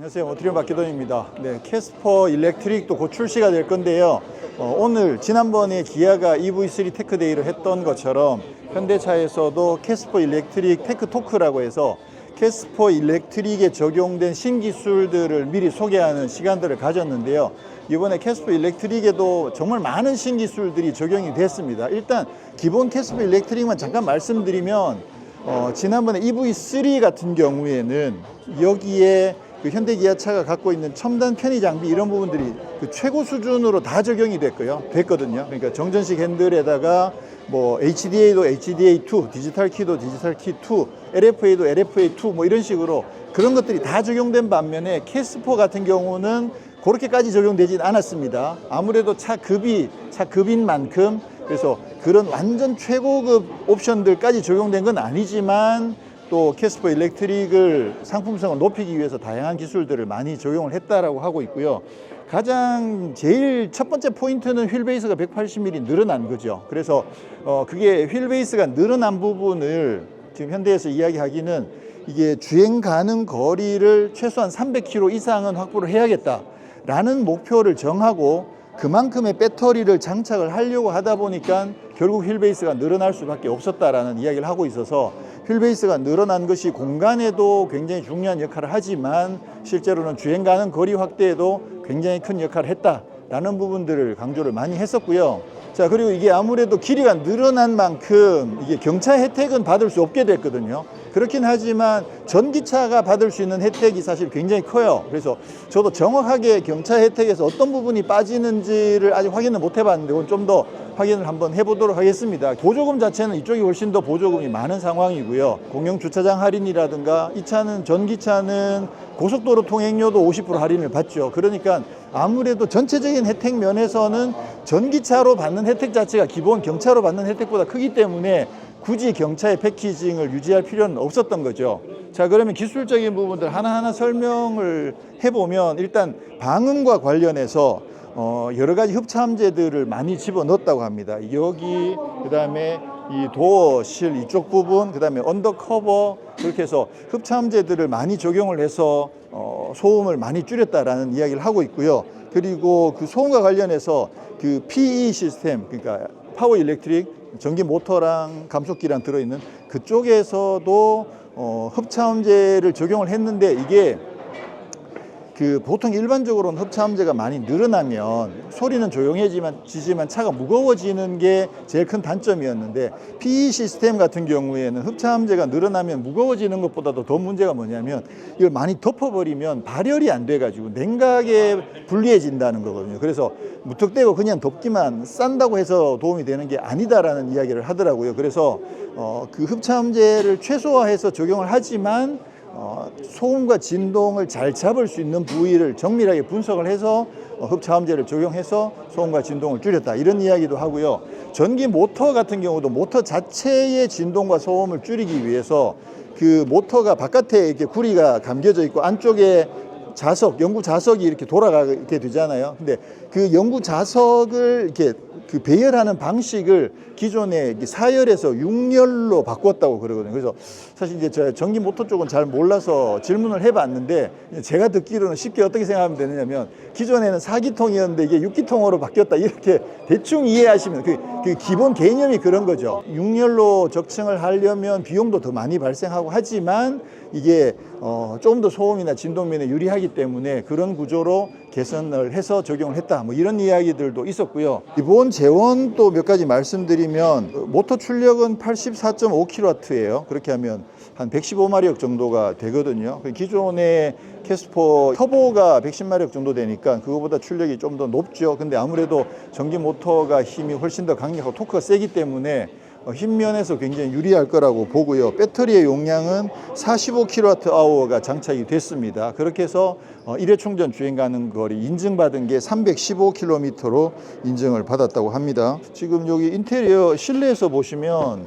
안녕하세요. 오트리온 박기돈입니다. 네, 캐스퍼 일렉트릭도 곧 출시가 될 건데요. 오늘 지난번에 기아가 EV3 테크데이를 했던 것처럼 현대차에서도 캐스퍼 일렉트릭 테크토크라고 해서 캐스퍼 일렉트릭에 적용된 신기술들을 미리 소개하는 시간들을 가졌는데요. 이번에 캐스퍼 일렉트릭에도 정말 많은 신기술들이 적용이 됐습니다. 일단 기본 캐스퍼 일렉트릭만 잠깐 말씀드리면 지난번에 EV3 같은 경우에는 여기에 그 현대기아차가 갖고 있는 첨단 편의 장비 이런 부분들이 그 최고 수준으로 다 적용이 됐거든요. 그러니까 정전식 핸들에다가 뭐 HDA도 HDA2, 디지털 키도 디지털 키2, LFA도 LFA2 뭐 이런 식으로 그런 것들이 다 적용된 반면에 캐스퍼 같은 경우는 그렇게까지 적용되진 않았습니다. 아무래도 차 급인 만큼 그래서 그런 완전 최고급 옵션들까지 적용된 건 아니지만 또 캐스퍼 일렉트릭을 상품성을 높이기 위해서 다양한 기술들을 많이 적용을 했다라고 하고 있고요. 가장 제일 첫 번째 포인트는 휠 베이스가 180mm 늘어난 거죠. 그래서 그게 휠 베이스가 늘어난 부분을 지금 현대에서 이야기하기는 이게 주행 가능 거리를 최소한 300km 이상은 확보를 해야겠다라는 목표를 정하고 그만큼의 배터리를 장착을 하려고 하다 보니까 결국 휠 베이스가 늘어날 수밖에 없었다라는 이야기를 하고 있어서 휠 베이스가 늘어난 것이 공간에도 굉장히 중요한 역할을 하지만 실제로는 주행 가능 거리 확대에도 굉장히 큰 역할을 했다라는 부분들을 강조를 많이 했었고요. 자, 그리고 이게 아무래도 길이가 늘어난 만큼 이게 경차 혜택은 받을 수 없게 됐거든요. 그렇긴 하지만 전기차가 받을 수 있는 혜택이 사실 굉장히 커요. 그래서 저도 정확하게 경차 혜택에서 어떤 부분이 빠지는지를 아직 확인을 못 해봤는데 오늘 좀 더 확인을 한번 해보도록 하겠습니다. 보조금 자체는 이쪽이 훨씬 더 보조금이 많은 상황이고요. 공영 주차장 할인이라든가 이 차는 전기차는 고속도로 통행료도 50% 할인을 받죠. 그러니까 아무래도 전체적인 혜택 면에서는 전기차로 받는 혜택 자체가 기본 경차로 받는 혜택보다 크기 때문에 굳이 경차의 패키징을 유지할 필요는 없었던 거죠. 자, 그러면 기술적인 부분들 하나하나 설명을 해보면 일단 방음과 관련해서 여러 가지 흡차함재들을 많이 집어넣었다고 합니다. 여기 그다음에 이 도어실 이쪽 부분 그다음에 언더커버 그렇게 해서 흡차함재들을 많이 적용을 해서 소음을 많이 줄였다라는 이야기를 하고 있고요. 그리고 그 소음과 관련해서 그 PE 시스템 그러니까 파워 일렉트릭 전기 모터랑 감속기랑 들어있는 그쪽에서도 흡차함재를 적용을 했는데 이게 그 보통 일반적으로는 흡차함재가 많이 늘어나면 소리는 조용해지지만 차가 무거워지는 게 제일 큰 단점이었는데 PE 시스템 같은 경우에는 흡차함재가 늘어나면 무거워지는 것보다도 더 문제가 뭐냐면 이걸 많이 덮어버리면 발열이 안 돼가지고 냉각에 불리해진다는 거거든요. 그래서 무턱대고 그냥 덮기만 싼다고 해서 도움이 되는 게 아니다라는 이야기를 하더라고요. 그래서 그 흡차함재를 최소화해서 적용을 하지만 소음과 진동을 잘 잡을 수 있는 부위를 정밀하게 분석을 해서 흡차함재를 적용해서 소음과 진동을 줄였다 이런 이야기도 하고요. 전기 모터 같은 경우도 모터 자체의 진동과 소음을 줄이기 위해서 그 모터가 바깥에 이렇게 구리가 감겨져 있고 안쪽에 연구 자석이 이렇게 돌아가게 되잖아요. 근데 그 연구 자석을 이렇게 그 배열하는 방식을 기존에 4열에서 6열로 바꿨다고 그러거든요. 그래서 사실 이제 제가 전기 모터 쪽은 잘 몰라서 질문을 해봤는데 제가 듣기로는 쉽게 어떻게 생각하면 되느냐면 기존에는 4기통이었는데 이게 6기통으로 바뀌었다 이렇게 대충 이해하시면 그 기본 개념이 그런 거죠. 6열로 적층을 하려면 비용도 더 많이 발생하고 하지만 이게 조금 더 소음이나 진동면에 유리하기 때문에 그런 구조로 개선을 해서 적용을 했다 뭐 이런 이야기들도 있었고요. 기본 재원 또 몇 가지 말씀드리면 모터 출력은 84.5kW예요. 그렇게 하면 한 115마력 정도가 되거든요. 기존의 캐스퍼 터보가 110마력 정도 되니까 그거보다 출력이 좀 더 높죠. 근데 아무래도 전기 모터가 힘이 훨씬 더 강력하고 토크가 세기 때문에 힘면에서 굉장히 유리할 거라고 보고요. 배터리의 용량은 45kWh가 장착이 됐습니다. 그렇게 해서 1회 충전 주행 가능 거리 인증받은 게 315km로 인증을 받았다고 합니다. 지금 여기 인테리어 실내에서 보시면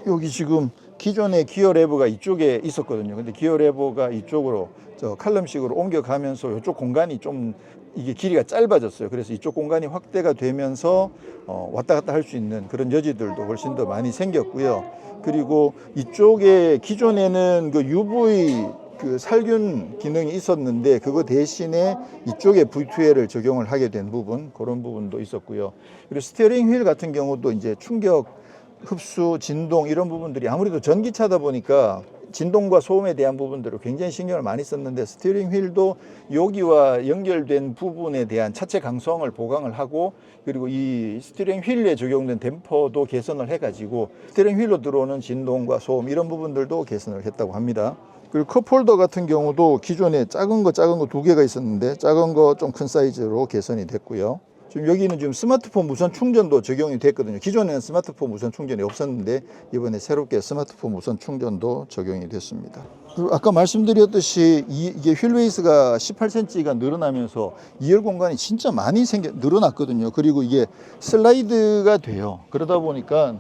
여기 지금 기존에 기어 레버가 이쪽에 있었거든요. 근데 기어 레버가 이쪽으로 저 칼럼식으로 옮겨가면서 이쪽 공간이 좀 이게 길이가 짧아졌어요. 그래서 이쪽 공간이 확대가 되면서 왔다 갔다 할 수 있는 그런 여지들도 훨씬 더 많이 생겼고요. 그리고 이쪽에 기존에는 그 UV 그 살균 기능이 있었는데 그거 대신에 이쪽에 V2L을 적용을 하게 된 부분, 그런 부분도 있었고요. 그리고 스티어링 휠 같은 경우도 이제 충격, 흡수, 진동 이런 부분들이 아무래도 전기차다 보니까 진동과 소음에 대한 부분들을 굉장히 신경을 많이 썼는데 스티어링 휠도 여기와 연결된 부분에 대한 차체 강성을 보강을 하고 그리고 이 스티어링 휠에 적용된 댐퍼도 개선을 해가지고 스티어링 휠로 들어오는 진동과 소음 이런 부분들도 개선을 했다고 합니다. 그리고 컵홀더 같은 경우도 기존에 작은 거 두 개가 있었는데 작은 거 좀 큰 사이즈로 개선이 됐고요. 지금 여기는 지금 스마트폰 무선 충전도 적용이 됐거든요. 기존에는 스마트폰 무선 충전이 없었는데 이번에 새롭게 스마트폰 무선 충전도 적용이 됐습니다. 그리고 아까 말씀드렸듯이 이게 휠베이스가 18cm가 늘어나면서 2열 공간이 진짜 많이 늘어났거든요. 그리고 이게 슬라이드가 돼요. 그러다 보니까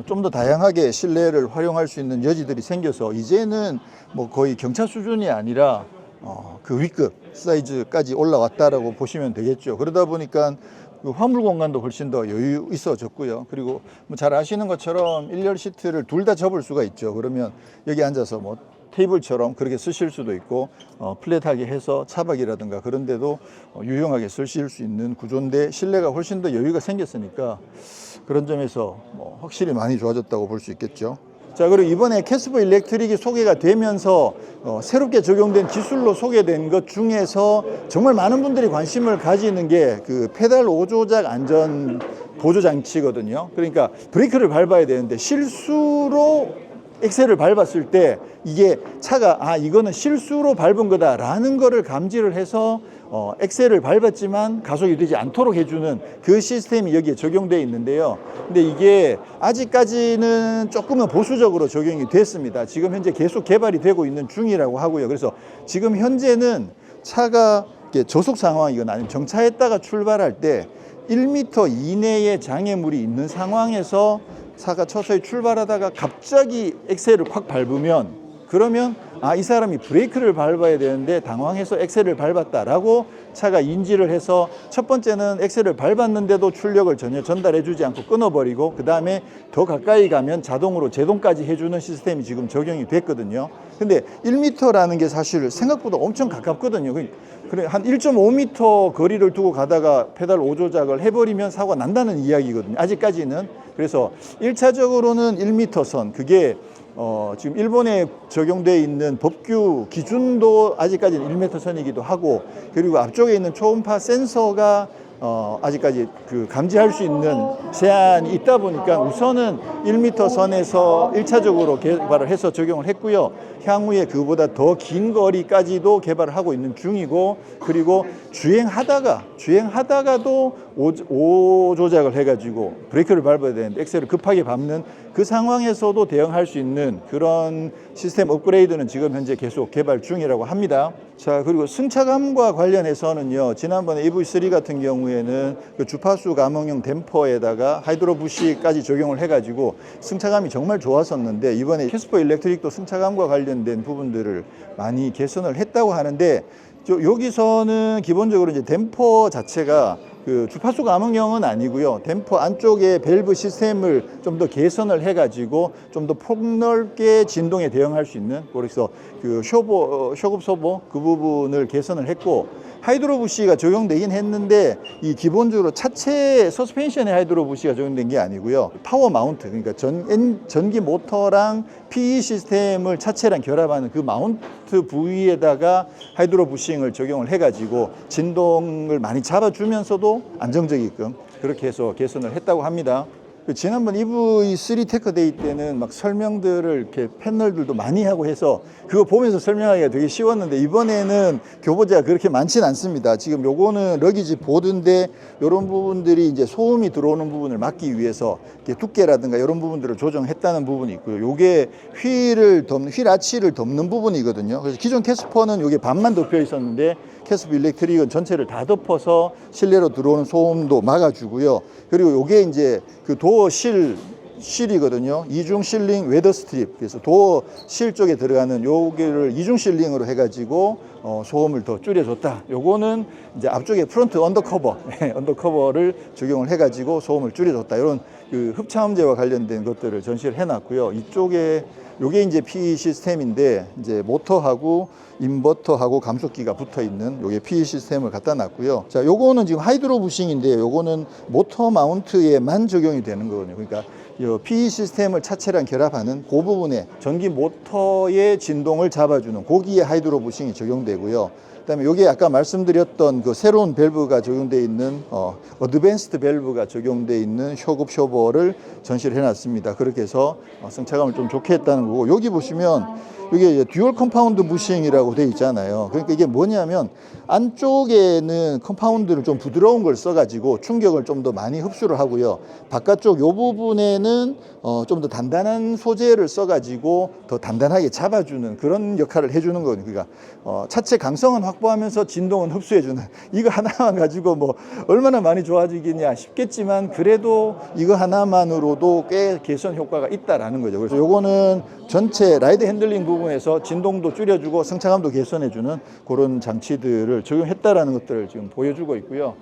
좀 더 다양하게 실내를 활용할 수 있는 여지들이 생겨서 이제는 뭐 거의 경차 수준이 아니라 그 위급 사이즈까지 올라왔다라고 보시면 되겠죠. 그러다 보니까 그 화물 공간도 훨씬 더 여유 있어졌고요. 그리고 뭐 잘 아시는 것처럼 1열 시트를 둘 다 접을 수가 있죠. 그러면 여기 앉아서 뭐 테이블처럼 그렇게 쓰실 수도 있고 플랫하게 해서 차박이라든가 그런 데도 유용하게 쓰실 수 있는 구조인데 실내가 훨씬 더 여유가 생겼으니까 그런 점에서 뭐 확실히 많이 좋아졌다고 볼 수 있겠죠. 자, 그리고 이번에 캐스퍼 일렉트릭이 소개가 되면서 새롭게 적용된 기술로 소개된 것 중에서 정말 많은 분들이 관심을 가지는 게 그 페달 5조작 안전 보조 장치거든요. 그러니까 브레이크를 밟아야 되는데 실수로 엑셀을 밟았을 때 이게 차가 이거는 실수로 밟은 거다라는 거를 감지를 해서 엑셀을 밟았지만 가속이 되지 않도록 해주는 그 시스템이 여기에 적용되어 있는데요. 근데 이게 아직까지는 조금은 보수적으로 적용이 됐습니다. 지금 현재 계속 개발이 되고 있는 중이라고 하고요. 그래서 지금 현재는 차가 저속 상황이거나 아니면 정차했다가 출발할 때 1m 이내에 장애물이 있는 상황에서 차가 서서히 출발하다가 갑자기 엑셀을 확 밟으면 그러면 이 사람이 브레이크를 밟아야 되는데 당황해서 엑셀을 밟았다라고 차가 인지를 해서 첫 번째는 엑셀을 밟았는데도 출력을 전혀 전달해 주지 않고 끊어버리고 그 다음에 더 가까이 가면 자동으로 제동까지 해주는 시스템이 지금 적용이 됐거든요. 근데 1m라는 게 사실 생각보다 엄청 가깝거든요. 그래 한 1.5m 거리를 두고 가다가 페달 5조작을 해버리면 사고가 난다는 이야기거든요. 아직까지는. 그래서 1차적으로는 1m 선 그게 지금 일본에 적용되어 있는 법규 기준도 아직까지는 1m 선이기도 하고 그리고 앞쪽에 있는 초음파 센서가 아직까지 그 감지할 수 있는 제한이 있다 보니까 우선은 1m 선에서 1차적으로 개발을 해서 적용을 했고요. 향후에 그보다 더 긴 거리까지도 개발을 하고 있는 중이고 그리고 주행하다가도 5 조작을 해가지고 브레이크를 밟아야 되는데 엑셀을 급하게 밟는 그 상황에서도 대응할 수 있는 그런 시스템 업그레이드는 지금 현재 계속 개발 중이라고 합니다. 자, 그리고 승차감과 관련해서는요, 지난번에 EV3 같은 경우에는 그 주파수 감응용 댐퍼에다가 하이드로 부시까지 적용을 해가지고 승차감이 정말 좋았었는데 이번에 캐스퍼 일렉트릭도 승차감과 관련된 부분들을 많이 개선을 했다고 하는데 여기서는 기본적으로 이제 댐퍼 자체가 그 주파수 감응형은 아니고요. 댐퍼 안쪽에 밸브 시스템을 좀 더 개선을 해가지고 좀 더 폭넓게 진동에 대응할 수 있는 그래서 그 쇼급 소보 그 부분을 개선을 했고 하이드로 부시가 적용되긴 했는데 이 기본적으로 차체 서스펜션에 하이드로 부시가 적용된 게 아니고요. 파워 마운트 그러니까 전기 모터랑 PE 시스템을 차체랑 결합하는 그 마운트 부위에다가 하이드로 부싱을 적용을 해가지고 진동을 많이 잡아주면서도 안정적이게끔 그렇게 해서 개선을 했다고 합니다. 지난번 EV3 테크데이 때는 막 설명들을 이렇게 패널들도 많이 하고 해서 그거 보면서 설명하기가 되게 쉬웠는데 이번에는 교보제가 그렇게 많지는 않습니다. 지금 요거는 러기지 보드인데 이런 부분들이 이제 소음이 들어오는 부분을 막기 위해서 이렇게 두께라든가 이런 부분들을 조정했다는 부분이 있고요. 요게 휠 아치를 덮는 부분이거든요. 그래서 기존 캐스퍼는 요게 반만 덮여 있었는데 캐스퍼 일렉트릭은 전체를 다 덮어서 실내로 들어오는 소음도 막아주고요. 그리고 요게 이제 그 도어 실 실이거든요. 이중 실링 웨더 스트립. 그래서 도어 실 쪽에 들어가는 요기를 이중 실링으로 해가지고 소음을 더 줄여줬다. 요거는 이제 앞쪽에 프론트 언더커버, 언더커버를 적용을 해가지고 소음을 줄여줬다. 이런 그 흡차음제와 관련된 것들을 전시를 해놨고요. 이쪽에 요게 이제 PE 시스템인데 이제 모터하고 인버터하고 감속기가 붙어 있는 요게 PE 시스템을 갖다 놨고요. 자, 요거는 지금 하이드로 부싱인데 요거는 모터 마운트에만 적용이 되는 거거든요. 그러니까 이 PE 시스템을 차체랑 결합하는 그 부분에 전기 모터의 진동을 잡아주는 거기에 하이드로 부싱이 적용되고요. 그다음에 요게 아까 말씀드렸던 그 새로운 밸브가 적용되어 있는 어드밴스드 밸브가 적용되어 있는 쇼급 쇼버를 전시를 해놨습니다. 그렇게 해서 승차감을 좀 좋게 했다는 거고, 여기 보시면 이게 듀얼 컴파운드 부싱이라고 되어 있잖아요. 그러니까 이게 뭐냐면 안쪽에는 컴파운드를 좀 부드러운 걸 써가지고 충격을 좀 더 많이 흡수를 하고요. 바깥쪽 요 부분에는 좀 더 단단한 소재를 써가지고 더 단단하게 잡아주는 그런 역할을 해주는 거거든요. 그러니까 차체 강성은 확보하면서 진동은 흡수해주는, 이거 하나만 가지고 뭐 얼마나 많이 좋아지겠냐 싶겠지만 그래도 이거 하나만으로도 꽤 개선 효과가 있다라는 거죠. 그래서 요거는 전체 라이드 핸들링 부분에서 진동도 줄여주고 승차감도 개선해주는 그런 장치들을 적용했다라는 것들을 지금 보여주고 있고요.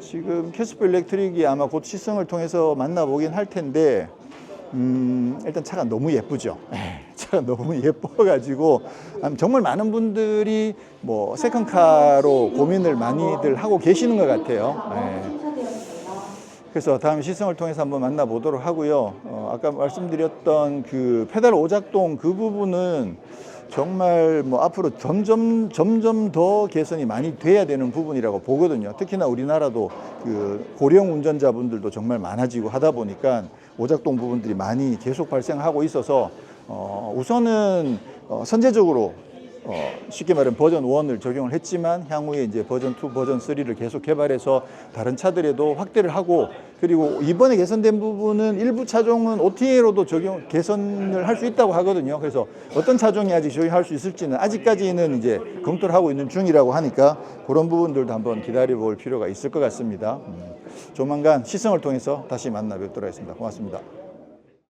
지금 캐스퍼 일렉트릭이 아마 곧 시승을 통해서 만나보긴 할 텐데 일단 차가 너무 예쁘죠. 차가 너무 예뻐가지고 정말 많은 분들이 뭐 세컨카로 고민을 많이들 하고 계시는 것 같아요. 그래서 다음 시승을 통해서 한번 만나보도록 하고요. 아까 말씀드렸던 그 페달 오작동 그 부분은 정말 뭐 앞으로 점점 더 개선이 많이 돼야 되는 부분이라고 보거든요. 특히나 우리나라도 그 고령 운전자분들도 정말 많아지고 하다 보니까 오작동 부분들이 많이 계속 발생하고 있어서 우선은 선제적으로 쉽게 말하면 버전 1을 적용을 했지만 향후에 이제 버전 2, 버전 3를 계속 개발해서 다른 차들에도 확대를 하고, 그리고 이번에 개선된 부분은 일부 차종은 OTA로도 개선을 할 수 있다고 하거든요. 그래서 어떤 차종이 아직 적용할 수 있을지는 아직까지는 이제 검토를 하고 있는 중이라고 하니까 그런 부분들도 한번 기다려 볼 필요가 있을 것 같습니다. 조만간 시승을 통해서 다시 만나 뵙도록 하겠습니다. 고맙습니다.